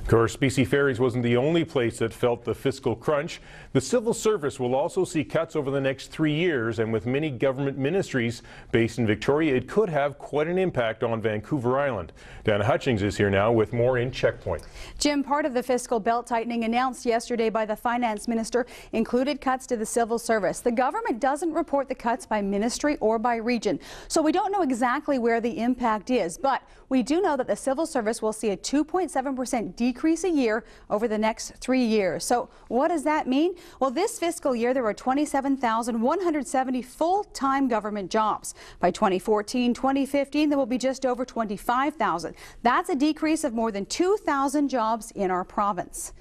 Of course, BC Ferries wasn't the only place that felt the fiscal crunch. The civil service will also see cuts over the next 3 years, and with many government ministries based in Victoria, it could have quite an impact on Vancouver Island. Dana Hutchings is here now with more in Checkpoint. Jim, part of the fiscal belt tightening announced yesterday by the finance minister included cuts to the civil service. The government doesn't report the cuts by ministry or by region, so we don't know exactly where the impact is, but we do know that the civil service will see a 2.7% decrease a year over the next 3 years. So what does that mean? Well, this fiscal year there were 27,170 full-time government jobs. By 2014-2015 there will be just over 25,000. That's a decrease of more than 2,000 jobs in our province.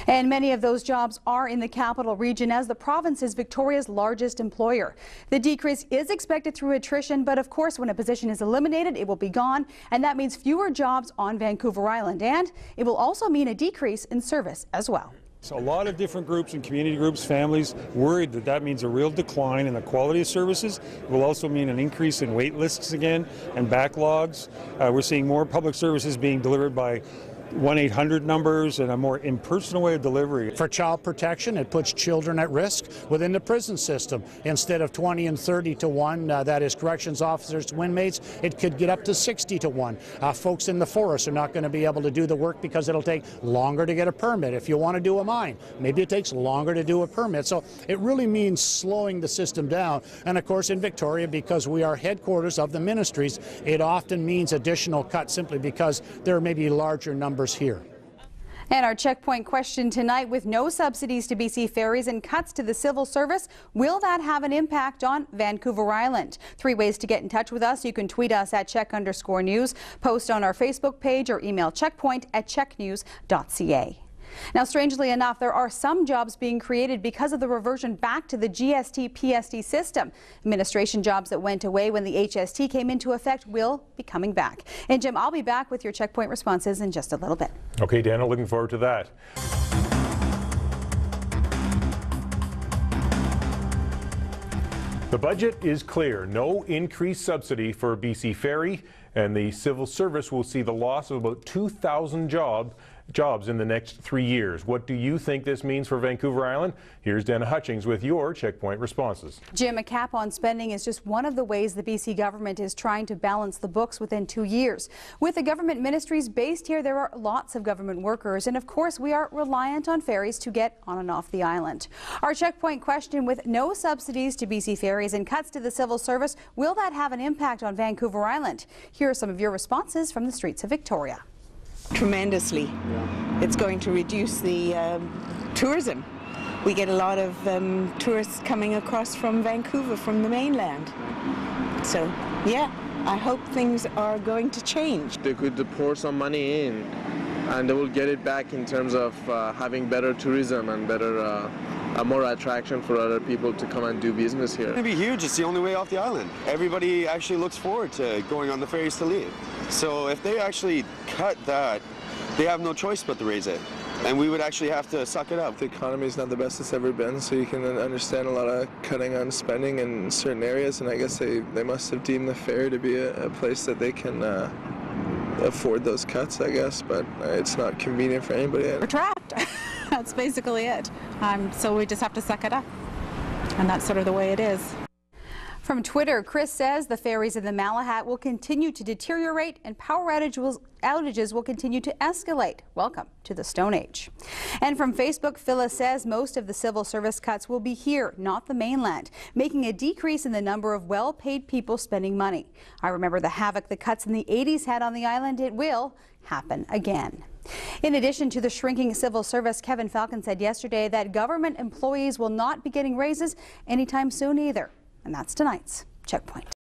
And many of those jobs are in the capital region, as the province is Victoria's largest employer. The decrease is expected through attrition, but of course when a position is eliminated it will be gone, and that means fewer jobs on Vancouver Island, and it will also mean a decrease in service as well. So a lot of different groups and community groups, families, worried that that means a real decline in the quality of services. It will also mean an increase in wait lists again and backlogs. We're seeing more public services being delivered by 1-800 numbers and a more impersonal way of delivery. For child protection, it puts children at risk within the prison system. Instead of 20 and 30 to 1, that is corrections officers to inmates, it could get up to 60 to 1. Folks in the forest are not going to be able to do the work because it'll take longer to get a permit. If you want to do a mine, maybe it takes longer to do a permit. So it really means slowing the system down. And of course in Victoria, because we are headquarters of the ministries, it often means additional cuts simply because there may be larger numbers here. And our checkpoint question tonight: with no subsidies to BC Ferries and cuts to the civil service, will that have an impact on Vancouver Island? 3 ways to get in touch with us. You can tweet us at @check_news, post on our Facebook page, or email checkpoint@checknews.ca. Now, strangely enough, there are some jobs being created because of the reversion back to the GST-PSD system. Administration jobs that went away when the HST came into effect will be coming back. And Jim, I'll be back with your checkpoint responses in just a little bit. Okay, Dana, looking forward to that. The budget is clear. No increased subsidy for BC Ferry, and the civil service will see the loss of about 2,000 jobs in the next 3 years. What do you think this means for Vancouver Island? Here's Dana Hutchings with your checkpoint responses. Jim, a cap on spending is just one of the ways the BC government is trying to balance the books within 2 years. With the government ministries based here, there are lots of government workers, and of course we are reliant on ferries to get on and off the island. Our checkpoint question: with no subsidies to BC Ferries and cuts to the civil service, will that have an impact on Vancouver Island? Here are some of your responses from the streets of Victoria. Tremendously. It's going to reduce the tourism. We get a lot of tourists coming across from Vancouver, from the mainland. So, yeah, I hope things are going to change. They could pour some money in and they will get it back in terms of having better tourism and better more attraction for other people to come and do business here. It's going to be huge. It's the only way off the island. Everybody actually looks forward to going on the ferries to leave. So if they actually cut that, they have no choice but to raise it. And we would actually have to suck it up. The economy is not the best it's ever been, so you can understand a lot of cutting on spending in certain areas, and I guess they must have deemed the ferry to be a place that they can afford those cuts, I guess, but it's not convenient for anybody. We're trapped. That's basically it. So we just have to suck it up, and that's sort of the way it is. From Twitter, Chris says the ferries in the Malahat will continue to deteriorate and power outages will continue to escalate. Welcome to the Stone Age. And from Facebook, Phyllis says most of the civil service cuts will be here, not the mainland, making a decrease in the number of well-paid people spending money. I remember the havoc the cuts in the 80s had on the island. It will happen again. In addition to the shrinking civil service, Kevin Falcon said yesterday that government employees will not be getting raises anytime soon either. And that's tonight's Checkpoint.